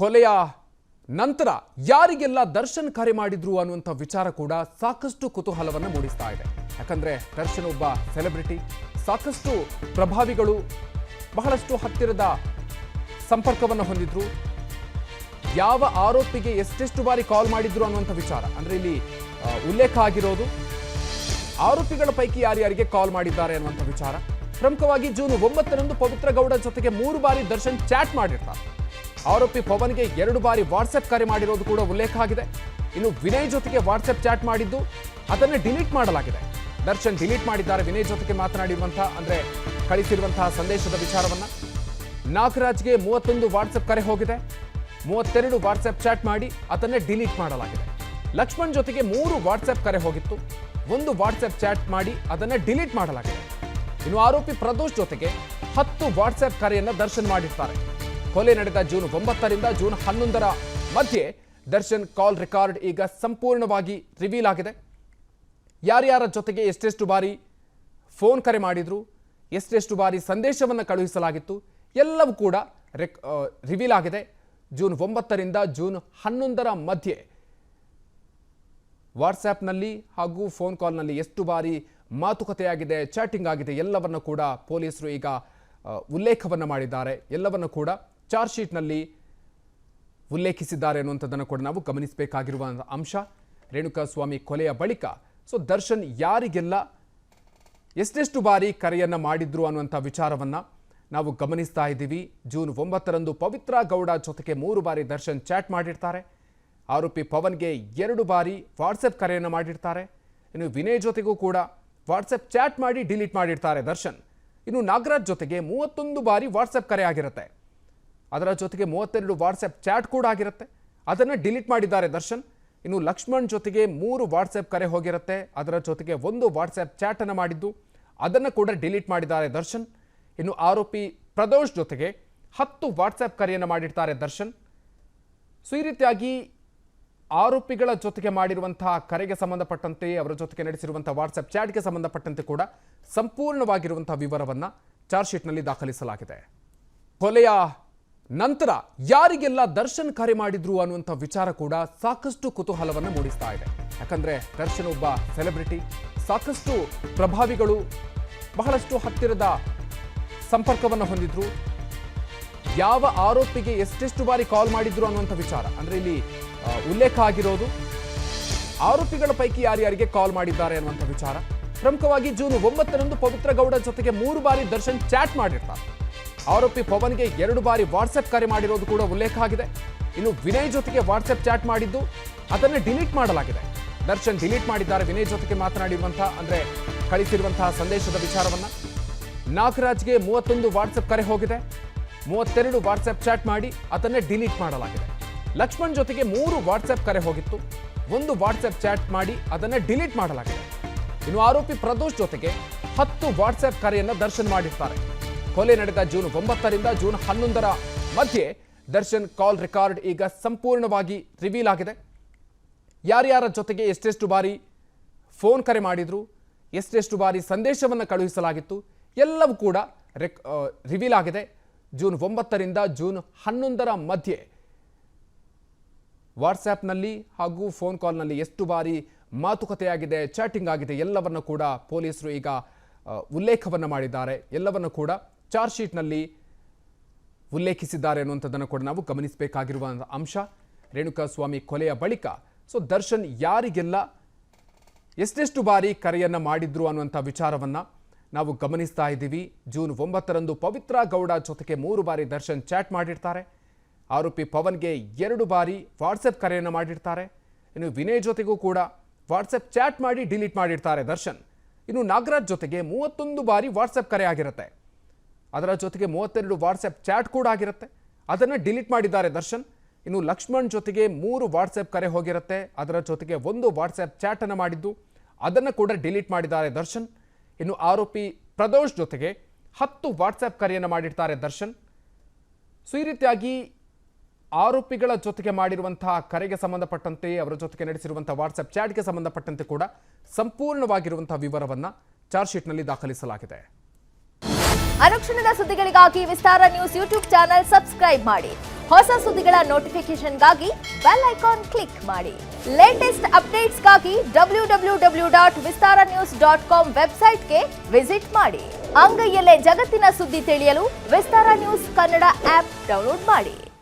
ಕೊಲೆಯ ನಂತರ ಯಾರಿಗೆಲ್ಲ ದರ್ಶನ್ ಕರೆ ಮಾಡಿದ್ರು ಅನ್ನುವಂಥ ವಿಚಾರ ಕೂಡ ಸಾಕಷ್ಟು ಕುತೂಹಲವನ್ನು ಮೂಡಿಸ್ತಾ ಇದೆ. ಯಾಕಂದ್ರೆ ದರ್ಶನ್ ಒಬ್ಬ ಸೆಲೆಬ್ರಿಟಿ, ಸಾಕಷ್ಟು ಪ್ರಭಾವಿಗಳು ಬಹಳಷ್ಟು ಹತ್ತಿರದ ಸಂಪರ್ಕವನ್ನು ಹೊಂದಿದ್ರು. ಯಾವ ಆರೋಪಿಗೆ ಎಷ್ಟೆಷ್ಟು ಬಾರಿ ಕಾಲ್ ಮಾಡಿದ್ರು ಅನ್ನುವಂಥ ವಿಚಾರ ಅಂದ್ರೆ ಇಲ್ಲಿ ಉಲ್ಲೇಖ ಆಗಿರೋದು ಆರೋಪಿಗಳ ಪೈಕಿ ಯಾರ್ಯಾರಿಗೆ ಕಾಲ್ ಮಾಡಿದ್ದಾರೆ ಅನ್ನುವಂಥ ವಿಚಾರ. ಪ್ರಮುಖವಾಗಿ ಜೂನ್ 9ರಂದು ಪವಿತ್ರ ಗೌಡ ಜೊತೆಗೆ 3 ಬಾರಿ ದರ್ಶನ್ ಚಾಟ್ ಮಾಡಿರ್ತಾರೆ. ಆರೋಪಿ ಪವನ್ಗೆ 2 ಬಾರಿ ವಾಟ್ಸ್ಆಪ್ ಕರೆ ಮಾಡಿರೋದು ಕೂಡ ಉಲ್ಲೇಖ ಆಗಿದೆ. ಇನ್ನು ವಿನಯ್ ಜೊತೆಗೆ ವಾಟ್ಸ್ಆಪ್ ಚಾಟ್ ಮಾಡಿದ್ದು ಅದನ್ನು ಡಿಲೀಟ್ ಮಾಡಲಾಗಿದೆ. ದರ್ಶನ್ ಡಿಲೀಟ್ ಮಾಡಿದ್ದಾರೆ ವಿನಯ್ ಜೊತೆಗೆ ಮಾತನಾಡಿರುವಂತಹ ಅಂದ್ರೆ ಕಳಿಸಿರುವಂತಹ ಸಂದೇಶದ ವಿಚಾರವನ್ನ. ನಾಗರಾಜ್ಗೆ 31 ವಾಟ್ಸ್ಆಪ್ ಕರೆ ಹೋಗಿದೆ, 32 ವಾಟ್ಸ್ಆಪ್ ಚಾಟ್ ಮಾಡಿ ಅದನ್ನೇ ಡಿಲೀಟ್ ಮಾಡಲಾಗಿದೆ. ಲಕ್ಷ್ಮಣ್ ಜೊತೆಗೆ 3 ವಾಟ್ಸ್ಆಪ್ ಕರೆ ಹೋಗಿತ್ತು, 1 ವಾಟ್ಸ್ಆಪ್ ಚಾಟ್ ಮಾಡಿ ಅದನ್ನ ಡಿಲೀಟ್ ಮಾಡಲಾಗಿದೆ. ಇನ್ನು ಆರೋಪಿ ಪ್ರದೋಷ್ ಜೊತೆಗೆ 10 ವಾಟ್ಸ್ಆಪ್ ಕರೆಯನ್ನ ದರ್ಶನ್ ಮಾಡಿರ್ತಾರೆ. ಕೊಲೆ ನಡೆದ ಜೂನ್ 9ರಿಂದ ಜೂನ್ 11ರ ಮಧ್ಯೆ ದರ್ಶನ್ ಕಾಲ್ ರೆಕಾರ್ಡ್ ಈಗ ಸಂಪೂರ್ಣವಾಗಿ ರಿವೀಲ್ ಆಗಿದೆ. ಯಾರ್ಯಾರ ಜೊತೆಗೆ ಎಷ್ಟೆಷ್ಟು ಬಾರಿ ಫೋನ್ ಕರೆ ಮಾಡಿದ್ರು, ಎಷ್ಟೆಷ್ಟು ಬಾರಿ ಸಂದೇಶವನ್ನು ಕಳುಹಿಸಲಾಗಿತ್ತು ಎಲ್ಲವೂ ಕೂಡ ರಿವೀಲ್ ಆಗಿದೆ. ಜೂನ್ 9ರಿಂದ ಜೂನ್ 11ರ ಮಧ್ಯೆ ವಾಟ್ಸ್ಆ್ಯಪ್ನಲ್ಲಿ ಹಾಗೂ ಫೋನ್ ಕಾಲ್ನಲ್ಲಿ ಎಷ್ಟು ಬಾರಿ ಮಾತುಕತೆಯಾಗಿದೆ, ಚಾಟಿಂಗ್ ಆಗಿದೆ ಎಲ್ಲವನ್ನು ಕೂಡ ಪೊಲೀಸರು ಈಗ ಉಲ್ಲೇಖವನ್ನು ಮಾಡಿದ್ದಾರೆ. ಎಲ್ಲವನ್ನು ಕೂಡ ಚಾರ್ಜ್ ಶೀಟ್ನಲ್ಲಿ ಉಲ್ಲೇಖಿಸಿದ್ದಾರೆ ಅನ್ನುವಂಥದ್ದನ್ನು ಕೂಡ ನಾವು ಗಮನಿಸಬೇಕಾಗಿರುವ ಅಂಶ. ರೇಣುಕಾಸ್ವಾಮಿ ಕೊಲೆಯ ಬಳಿಕ ದರ್ಶನ್ ಯಾರಿಗೆಲ್ಲ ಎಷ್ಟೆಷ್ಟು ಬಾರಿ ಕರೆಯನ್ನು ಮಾಡಿದ್ರು ಅನ್ನುವಂಥ ವಿಚಾರವನ್ನು ನಾವು ಗಮನಿಸ್ತಾ ಇದ್ದೀವಿ. ಜೂನ್ 9ರಂದು ಪವಿತ್ರ ಗೌಡ ಜೊತೆಗೆ 3 ಬಾರಿ ದರ್ಶನ್ ಚಾಟ್ ಮಾಡಿರ್ತಾರೆ. ಆರೋಪಿ ಪವನ್ಗೆ 2 ಬಾರಿ ವಾಟ್ಸಪ್ ಕರೆಯನ್ನು ಮಾಡಿರ್ತಾರೆ. ಇನ್ನು ವಿನಯ್ ಜೊತೆಗೂ ಕೂಡ ವಾಟ್ಸಪ್ ಚಾಟ್ ಮಾಡಿ ಡಿಲೀಟ್ ಮಾಡಿರ್ತಾರೆ ದರ್ಶನ್. ಇನ್ನು ನಾಗರಾಜ್ ಜೊತೆಗೆ 31 ಬಾರಿ ವಾಟ್ಸಪ್ ಕರೆ ಆಗಿರುತ್ತೆ, ಅದರ ಜೊತೆಗೆ 32 ವಾಟ್ಸಪ್ ಚಾಟ್ ಕೂಡ ಆಗಿರುತ್ತೆ, ಅದನ್ನು ಡಿಲೀಟ್ ಮಾಡಿದ್ದಾರೆ ದರ್ಶನ್. ಇನ್ನು ಲಕ್ಷ್ಮಣ್ ಜೊತೆಗೆ 3 ವಾಟ್ಸಪ್ ಕರೆ ಹೋಗಿರುತ್ತೆ, ಅದರ ಜೊತೆಗೆ 1 ವಾಟ್ಸಪ್ ಚಾಟ್ ಅನ್ನು ಮಾಡಿದ್ದು ಅದನ್ನು ಕೂಡ ಡಿಲೀಟ್ ಮಾಡಿದ್ದಾರೆ ದರ್ಶನ್. ಇನ್ನು ಆರೋಪಿ ಪ್ರದೋಷ್ ಜೊತೆಗೆ 10 ವಾಟ್ಸಪ್ ಕರೆಯನ್ನು ಮಾಡಿರ್ತಾರೆ ದರ್ಶನ್. ಈ ರೀತಿಯಾಗಿ ಆರೋಪಿಗಳ ಜೊತೆಗೆ ಮಾಡಿರುವಂತಹ ಕರೆಗೆ ಸಂಬಂಧಪಟ್ಟಂತೆ, ಅವರ ಜೊತೆಗೆ ನಡೆಸಿರುವಂತಹ ವಾಟ್ಸಪ್ ಚಾಟ್ಗೆ ಸಂಬಂಧಪಟ್ಟಂತೆ ಕೂಡ ಸಂಪೂರ್ಣವಾಗಿರುವಂತಹ ವಿವರವನ್ನು ಚಾರ್ಜ್ ಶೀಟ್ನಲ್ಲಿ ದಾಖಲಿಸಲಾಗಿದೆ. ಕೊಲೆಯ ನಂತರ ಯಾರಿಗೆಲ್ಲ ದರ್ಶನ್ ಕರೆ ಮಾಡಿದ್ರು ಅನ್ನುವಂಥ ವಿಚಾರ ಕೂಡ ಸಾಕಷ್ಟು ಕುತೂಹಲವನ್ನು ಮೂಡಿಸ್ತಾ ಇದೆ. ಯಾಕಂದ್ರೆ ದರ್ಶನ್ ಒಬ್ಬ ಸೆಲೆಬ್ರಿಟಿ, ಸಾಕಷ್ಟು ಪ್ರಭಾವಿಗಳು ಬಹಳಷ್ಟು ಹತ್ತಿರದ ಸಂಪರ್ಕವನ್ನು ಹೊಂದಿದ್ರು. ಯಾವ ಆರೋಪಿಗೆ ಎಷ್ಟೆಷ್ಟು ಬಾರಿ ಕಾಲ್ ಮಾಡಿದ್ರು ಅನ್ನುವಂಥ ವಿಚಾರ ಅಂದ್ರೆ ಇಲ್ಲಿ ಉಲ್ಲೇಖ ಆಗಿರೋದು ಆರೋಪಿಗಳ ಪೈಕಿ ಯಾರ್ಯಾರಿಗೆ ಕಾಲ್ ಮಾಡಿದ್ದಾರೆ ಅನ್ನುವಂಥ ವಿಚಾರ. ಪ್ರಮುಖವಾಗಿ ಜೂನ್ 9ರಂದು ಪವಿತ್ರ ಗೌಡ ಜೊತೆಗೆ 3 ಬಾರಿ ದರ್ಶನ್ ಚಾಟ್ ಮಾಡಿರ್ತಾರೆ. ಆರೋಪಿ ಪವನ್ಗೆ 2 ಬಾರಿ ವಾಟ್ಸ್ಆಪ್ ಕರೆ ಮಾಡಿರೋದು ಕೂಡ ಉಲ್ಲೇಖ ಆಗಿದೆ. ಇನ್ನು ವಿನಯ್ ಜೊತೆಗೆ ವಾಟ್ಸ್ಆಪ್ ಚಾಟ್ ಮಾಡಿದ್ದು ಅದನ್ನು ಡಿಲೀಟ್ ಮಾಡಲಾಗಿದೆ. ದರ್ಶನ್ ಡಿಲೀಟ್ ಮಾಡಿದ್ದಾರೆ ವಿನಯ್ ಜೊತೆಗೆ ಮಾತನಾಡಿರುವಂತಹ ಅಂದ್ರೆ ಕಳಿಸಿರುವಂತಹ ಸಂದೇಶದ ವಿಚಾರವನ್ನ. ನಾಗರಾಜ್ಗೆ 31 ವಾಟ್ಸ್ಆಪ್ ಕರೆ ಹೋಗಿದೆ, 32 ವಾಟ್ಸ್ಆಪ್ ಚಾಟ್ ಮಾಡಿ ಅದನ್ನೇ ಡಿಲೀಟ್ ಮಾಡಲಾಗಿದೆ. ಲಕ್ಷ್ಮಣ್ ಜೊತೆಗೆ 3 ವಾಟ್ಸ್ಆಪ್ ಕರೆ ಹೋಗಿತ್ತು, 1 ವಾಟ್ಸ್ಆಪ್ ಚಾಟ್ ಮಾಡಿ ಅದನ್ನು ಡಿಲೀಟ್ ಮಾಡಲಾಗಿದೆ. ಇನ್ನು ಆರೋಪಿ ಪ್ರದೋಷ್ ಜೊತೆಗೆ 10 ವಾಟ್ಸ್ಆಪ್ ಕರೆಯನ್ನು ದರ್ಶನ್ ಮಾಡಿರ್ತಾರೆ. ಕೊಲೆ ನಡೆದ ಜೂನ್ 9ರಿಂದ ಜೂನ್ 11ರ ಮಧ್ಯೆ ದರ್ಶನ್ ಕಾಲ್ ರೆಕಾರ್ಡ್ ಈಗ ಸಂಪೂರ್ಣವಾಗಿ ರಿವೀಲ್ ಆಗಿದೆ. ಯಾರ್ಯಾರ ಜೊತೆಗೆ ಎಷ್ಟೆಷ್ಟು ಬಾರಿ ಫೋನ್ ಕರೆ ಮಾಡಿದ್ರು, ಎಷ್ಟೆಷ್ಟು ಬಾರಿ ಸಂದೇಶವನ್ನು ಕಳುಹಿಸಲಾಗಿತ್ತು ಎಲ್ಲವೂ ಕೂಡ ರಿವೀಲ್ ಆಗಿದೆ. ಜೂನ್ 9ರಿಂದ ಜೂನ್ 11ರ ಮಧ್ಯೆ ವಾಟ್ಸ್ಆ್ಯಪ್ನಲ್ಲಿ ಹಾಗೂ ಫೋನ್ ಕಾಲ್ನಲ್ಲಿ ಎಷ್ಟು ಬಾರಿ ಮಾತುಕತೆಯಾಗಿದೆ, ಚಾಟಿಂಗ್ ಆಗಿದೆ ಎಲ್ಲವನ್ನು ಕೂಡ ಪೊಲೀಸರು ಈಗ ಉಲ್ಲೇಖವನ್ನು ಮಾಡಿದ್ದಾರೆ. ಎಲ್ಲವನ್ನು ಕೂಡ ಚಾರ್ಜ್ ಶೀಟ್ನಲ್ಲಿ ಉಲ್ಲೇಖಿಸಿದ್ದಾರೆ ಅನ್ನುವಂಥದ್ದನ್ನು ಕೂಡ ನಾವು ಗಮನಿಸಬೇಕಾಗಿರುವ ಅಂಶ. ರೇಣುಕಾಸ್ವಾಮಿ ಕೊಲೆಯ ಬಳಿಕ ದರ್ಶನ್ ಯಾರಿಗೆಲ್ಲ ಎಷ್ಟೆಷ್ಟು ಬಾರಿ ಕರೆಯನ್ನು ಮಾಡಿದ್ರು ಅನ್ನುವಂಥ ವಿಚಾರವನ್ನು ನಾವು ಗಮನಿಸ್ತಾ ಇದ್ದೀವಿ. ಜೂನ್ 9ರಂದು ಪವಿತ್ರ ಗೌಡ ಜೊತೆಗೆ 3 ಬಾರಿ ದರ್ಶನ್ ಚಾಟ್ ಮಾಡಿರ್ತಾರೆ. ಆರೋಪಿ ಪವನ್ಗೆ 2 ಬಾರಿ ವಾಟ್ಸಪ್ ಕರೆಯನ್ನು ಮಾಡಿರ್ತಾರೆ. ಇನ್ನು ವಿನಯ್ ಜೊತೆಗೂ ಕೂಡ ವಾಟ್ಸಪ್ ಚಾಟ್ ಮಾಡಿ ಡಿಲೀಟ್ ಮಾಡಿರ್ತಾರೆ ದರ್ಶನ್. ಇನ್ನು ನಾಗರಾಜ್ ಜೊತೆಗೆ 31 ಬಾರಿ ವಾಟ್ಸಪ್ ಕರೆ ಆಗಿರುತ್ತೆ, ಅದರ ಜೊತೆಗೆ 32 ವಾಟ್ಸಪ್ ಚಾಟ್ ಕೂಡ ಆಗಿರುತ್ತೆ, ಅದನ್ನು ಡಿಲೀಟ್ ಮಾಡಿದ್ದಾರೆ ದರ್ಶನ್. ಇನ್ನು ಲಕ್ಷ್ಮಣ್ ಜೊತೆಗೆ 3 ವಾಟ್ಸಪ್ ಕರೆ ಹೋಗಿರುತ್ತೆ, ಅದರ ಜೊತೆಗೆ 1 ವಾಟ್ಸಪ್ ಚಾಟ್ ಅನ್ನು ಮಾಡಿದ್ದು ಅದನ್ನು ಕೂಡ ಡಿಲೀಟ್ ಮಾಡಿದ್ದಾರೆ ದರ್ಶನ್. ಇನ್ನು ಆರೋಪಿ ಪ್ರದೋಷ್ ಜೊತೆಗೆ 10 ವಾಟ್ಸಪ್ ಕರೆಯನ್ನು ಮಾಡಿರ್ತಾರೆ ದರ್ಶನ್. ಈ ರೀತಿಯಾಗಿ ಆರೋಪಿಗಳ ಜೊತೆಗೆ ಮಾಡಿರುವಂತಹ ಕರೆಗೆ ಸಂಬಂಧಪಟ್ಟಂತೆ, ಅವರ ಜೊತೆಗೆ ನಡೆಸಿರುವಂತಹ ವಾಟ್ಸಪ್ ಚಾಟ್ಗೆ ಸಂಬಂಧಪಟ್ಟಂತೆ ಕೂಡ ಸಂಪೂರ್ಣವಾಗಿರುವಂತಹ ವಿವರವನ್ನು ಚಾರ್ಜ್ ಶೀಟ್ನಲ್ಲಿ ದಾಖಲಿಸಲಾಗಿದೆ. ಅನುಕ್ಷಣದ ಸುದ್ದಿಗಳಿಗಾಗಿ ವಿಸ್ತಾರ ನ್ಯೂಸ್ ಯೂಟ್ಯೂಬ್ ಚಾನೆಲ್ ಸಬ್ಸ್ಕ್ರೈಬ್ ಮಾಡಿ. ಹೊಸ ಸುದ್ದಿಗಳ ನೋಟಿಫಿಕೇಶನ್ಗಾಗಿ ಬೆಲ್ ಐಕಾನ್ ಕ್ಲಿಕ್ ಮಾಡಿ. ಲೇಟೆಸ್ಟ್ ಅಪ್ಡೇಟ್ಸ್ಗಾಗಿ www.vistaranews.com ವೆಬ್ಸೈಟ್ಗೆ ವಿಸಿಟ್ ಮಾಡಿ. ಅಂಗೈಯಲ್ಲೇ ಜಗತ್ತಿನ ಸುದ್ದಿ ತಿಳಿಯಲು ವಿಸ್ತಾರ ನ್ಯೂಸ್ ಕನ್ನಡ ಆಪ್ ಡೌನ್ಲೋಡ್ ಮಾಡಿ.